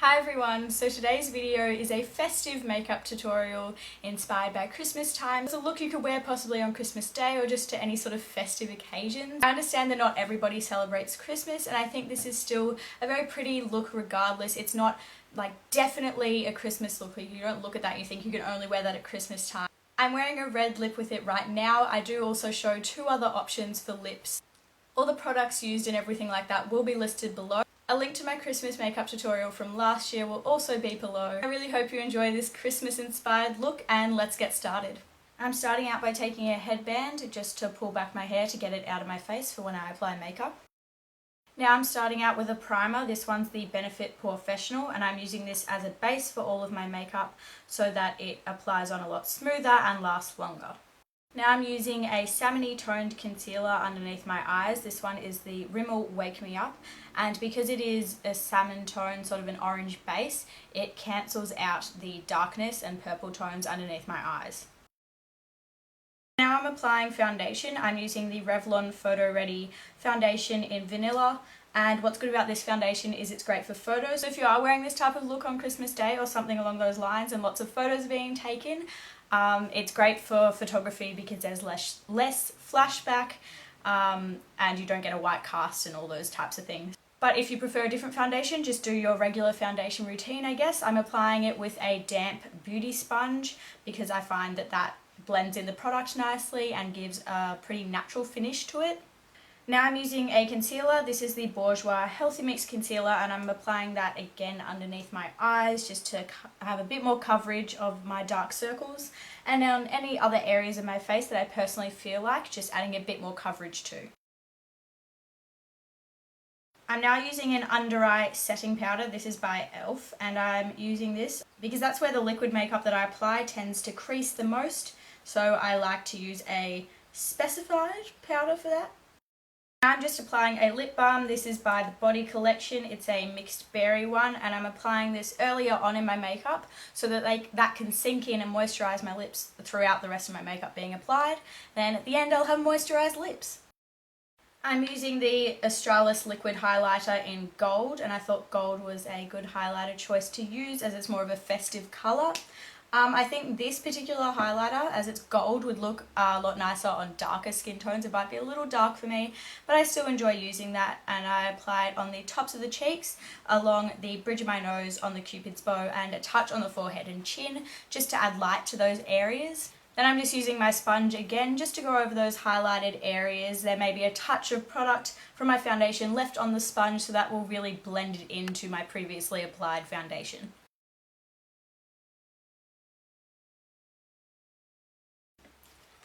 Hi everyone, so today's video is a festive makeup tutorial inspired by Christmas time. It's a look you could wear possibly on Christmas Day or just to any sort of festive occasion. I understand that not everybody celebrates Christmas and I think this is still a very pretty look regardless. It's not like definitely a Christmas look. You don't look at that and you think you can only wear that at Christmas time. I'm wearing a red lip with it right now. I do also show two other options for lips. All the products used and everything like that will be listed below. A link to my Christmas makeup tutorial from last year will also be below. I really hope you enjoy this Christmas inspired look and let's get started. I'm starting out by taking a headband just to pull back my hair to get it out of my face for when I apply makeup. Now I'm starting out with a primer. This one's the Benefit Porefessional and I'm using this as a base for all of my makeup so that it applies on a lot smoother and lasts longer. Now I'm using a salmony toned concealer underneath my eyes. This one is the Rimmel Wake Me Up, and because it is a salmon tone, sort of an orange base, it cancels out the darkness and purple tones underneath my eyes. Now I'm applying foundation. I'm using the Revlon Photo Ready foundation in Vanilla. And what's good about this foundation is it's great for photos. So if you are wearing this type of look on Christmas Day or something along those lines and lots of photos are being taken, it's great for photography because there's less flashback and you don't get a white cast and all those types of things. But if you prefer a different foundation, just do your regular foundation routine, I guess. I'm applying it with a damp beauty sponge because I find that that blends in the product nicely and gives a pretty natural finish to it. Now I'm using a concealer. This is the Bourjois Healthy Mix Concealer and I'm applying that again underneath my eyes just to have a bit more coverage of my dark circles and on any other areas of my face that I personally feel like just adding a bit more coverage to. I'm now using an under eye setting powder. This is by Elf and I'm using this because that's where the liquid makeup that I apply tends to crease the most, so I like to use a specified powder for that. I'm just applying a lip balm. This is by the Body Collection. It's a mixed berry one and I'm applying this earlier on in my makeup so that that can sink in and moisturise my lips throughout the rest of my makeup being applied. Then at the end I'll have moisturised lips. I'm using the Australis liquid highlighter in gold and I thought gold was a good highlighter choice to use as it's more of a festive colour. I think this particular highlighter, as it's gold, would look a lot nicer on darker skin tones. It might be a little dark for me, but I still enjoy using that and I apply it on the tops of the cheeks, along the bridge of my nose, on the cupid's bow and a touch on the forehead and chin just to add light to those areas. Then I'm just using my sponge again just to go over those highlighted areas. There may be a touch of product from my foundation left on the sponge so that will really blend it into my previously applied foundation.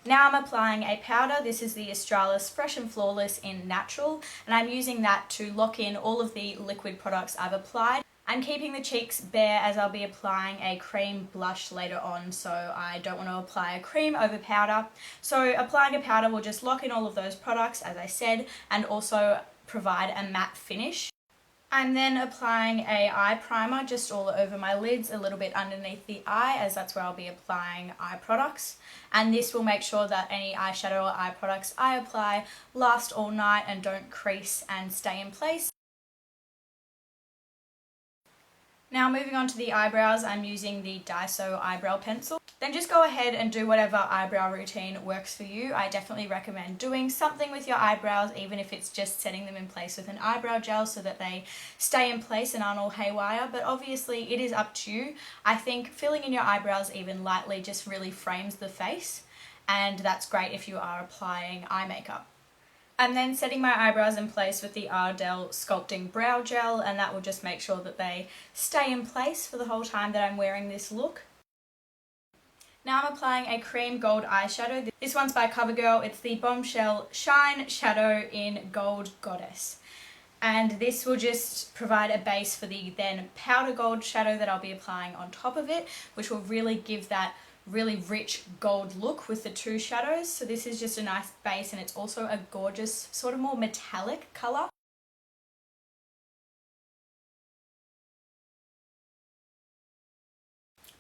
Now I'm applying a powder. This is the Australis Fresh and Flawless in Natural and I'm using that to lock in all of the liquid products I've applied. I'm keeping the cheeks bare as I'll be applying a cream blush later on, so I don't want to apply a cream over powder. So applying a powder will just lock in all of those products, as I said, and also provide a matte finish. I'm then applying a eye primer just all over my lids, a little bit underneath the eye, as that's where I'll be applying eye products. And this will make sure that any eyeshadow or eye products I apply last all night and don't crease and stay in place. Now moving on to the eyebrows, I'm using the Daiso eyebrow pencil. Then just go ahead and do whatever eyebrow routine works for you. I definitely recommend doing something with your eyebrows, even if it's just setting them in place with an eyebrow gel so that they stay in place and aren't all haywire, but obviously it is up to you. I think filling in your eyebrows even lightly just really frames the face, and that's great if you are applying eye makeup. I'm then setting my eyebrows in place with the Ardelle Sculpting Brow Gel and that will just make sure that they stay in place for the whole time that I'm wearing this look. Now I'm applying a cream gold eyeshadow. This one's by Covergirl. It's the Bombshell Shine Shadow in Gold Goddess. And this will just provide a base for the then powder gold shadow that I'll be applying on top of it, which will really give that really rich gold look with the two shadows. So this is just a nice base and it's also a gorgeous sort of more metallic colour.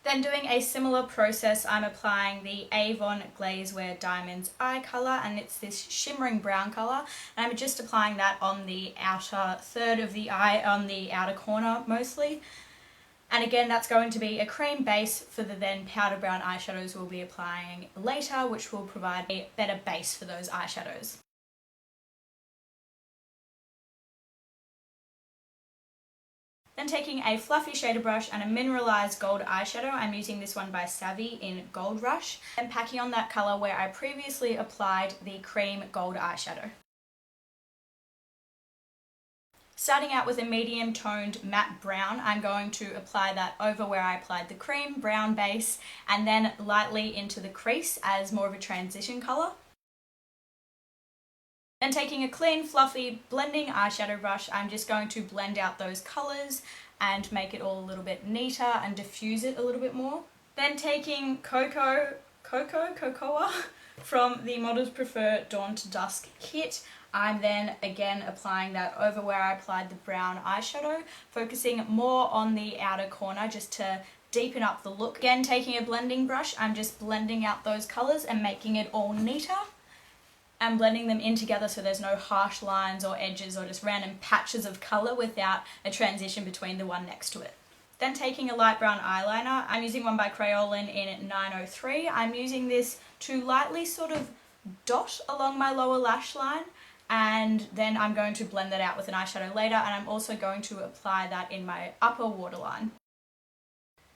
Then doing a similar process, I'm applying the Avon Glazewear Diamonds Eye Colour and it's this shimmering brown colour and I'm just applying that on the outer third of the eye, on the outer corner mostly. And again, that's going to be a cream base for the then powder brown eyeshadows we'll be applying later, which will provide a better base for those eyeshadows. Then taking a fluffy shader brush and a mineralized gold eyeshadow, I'm using this one by Savvy in Gold Rush, and packing on that colour where I previously applied the cream gold eyeshadow. Starting out with a medium toned matte brown, I'm going to apply that over where I applied the cream brown base and then lightly into the crease as more of a transition colour. Then taking a clean fluffy blending eyeshadow brush, I'm just going to blend out those colours and make it all a little bit neater and diffuse it a little bit more. Then taking Cocoa from the modelsprefer Dawn to Dusk kit, I'm then again applying that over where I applied the brown eyeshadow, focusing more on the outer corner just to deepen up the look. Again, taking a blending brush, I'm just blending out those colours and making it all neater and blending them in together so there's no harsh lines or edges or just random patches of colour without a transition between the one next to it. Then taking a light brown eyeliner, I'm using one by Kryolan in 903. I'm using this to lightly sort of dot along my lower lash line, and then I'm going to blend that out with an eyeshadow later, and I'm also going to apply that in my upper waterline.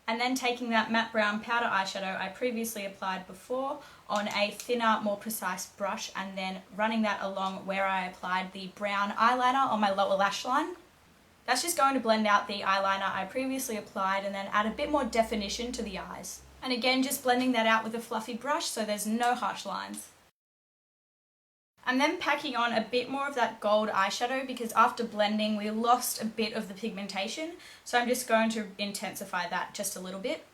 And then taking that matte brown powder eyeshadow I previously applied before on a thinner, more precise brush, and then running that along where I applied the brown eyeliner on my lower lash line. That's just going to blend out the eyeliner I previously applied and then add a bit more definition to the eyes. And again, just blending that out with a fluffy brush so there's no harsh lines. I'm then packing on a bit more of that gold eyeshadow because after blending we lost a bit of the pigmentation, so I'm just going to intensify that just a little bit.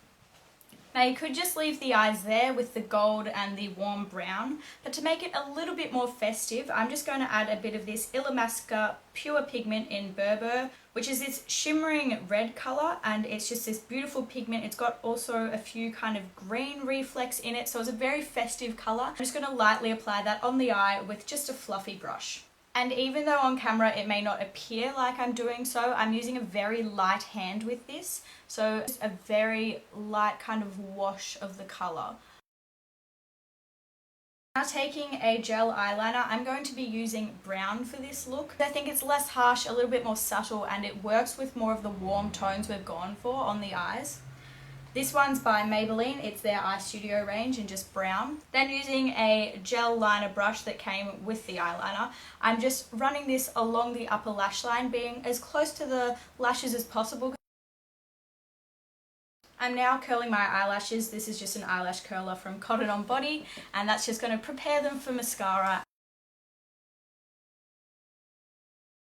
Now you could just leave the eyes there with the gold and the warm brown, but to make it a little bit more festive, I'm just going to add a bit of this Illamasque pure pigment in Berber, which is this shimmering red colour, and it's just this beautiful pigment. It's got also a few kind of green reflex in it, so it's a very festive colour. I'm just going to lightly apply that on the eye with just a fluffy brush. And even though on camera it may not appear like I'm doing so, I'm using a very light hand with this, so just a very light kind of wash of the colour. Now taking a gel eyeliner, I'm going to be using brown for this look. I think it's less harsh, a little bit more subtle, and it works with more of the warm tones we've gone for on the eyes. This one's by Maybelline, it's their eyestudio range in just brown. Then using a gel liner brush that came with the eyeliner, I'm just running this along the upper lash line, being as close to the lashes as possible. I'm now curling my eyelashes. This is just an eyelash curler from Cotton On Body, and that's just going to prepare them for mascara.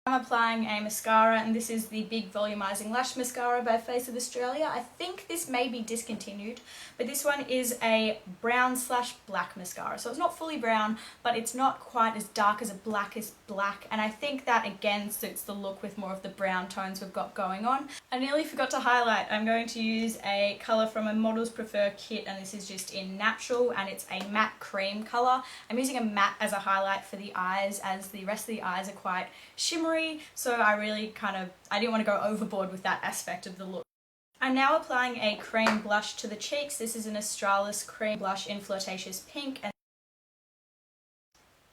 I'm applying a mascara, and this is the Big Volumizing Lash Mascara by Face of Australia. I think this may be discontinued, but this one is a brown/black mascara. So it's not fully brown, but it's not quite as dark as a blackest black, and I think that again suits the look with more of the brown tones we've got going on. I nearly forgot to highlight. I'm going to use a colour from a modelsprefer kit, and this is just in Natural, and it's a matte cream colour. I'm using a matte as a highlight for the eyes, as the rest of the eyes are quite shimmery, so I didn't want to go overboard with that aspect of the look. I'm now applying a cream blush to the cheeks. This is an Australis cream blush in Flirtatious Pink,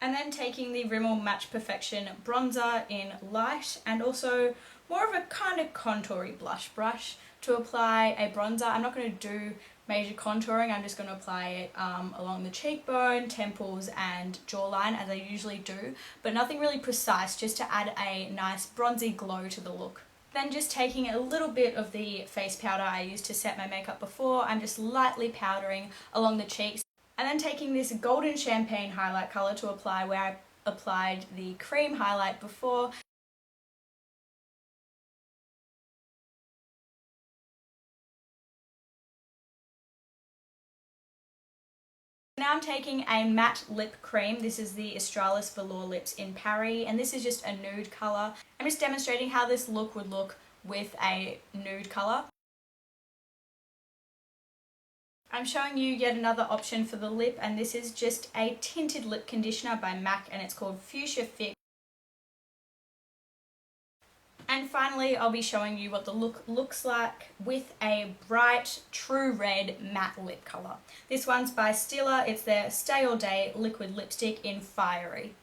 and then taking the Rimmel Match Perfection bronzer in Light, and also more of a kind of contoury blush brush to apply a bronzer. I'm not going to do major contouring, I'm just going to apply it along the cheekbone, temples and jawline as I usually do, but nothing really precise, just to add a nice bronzy glow to the look. Then just taking a little bit of the face powder I used to set my makeup before, I'm just lightly powdering along the cheeks, and then taking this golden champagne highlight colour to apply where I applied the cream highlight before. Now I'm taking a matte lip cream. This is the Australis Velour Lips in Paris, and this is just a nude colour. I'm just demonstrating how this look would look with a nude colour. I'm showing you yet another option for the lip, and this is just a tinted lip conditioner by MAC, and it's called Fuchsia Fix. And finally, I'll be showing you what the look looks like with a bright, true red matte lip colour. This one's by Stila. It's their Stay All Day liquid lipstick in Fiery.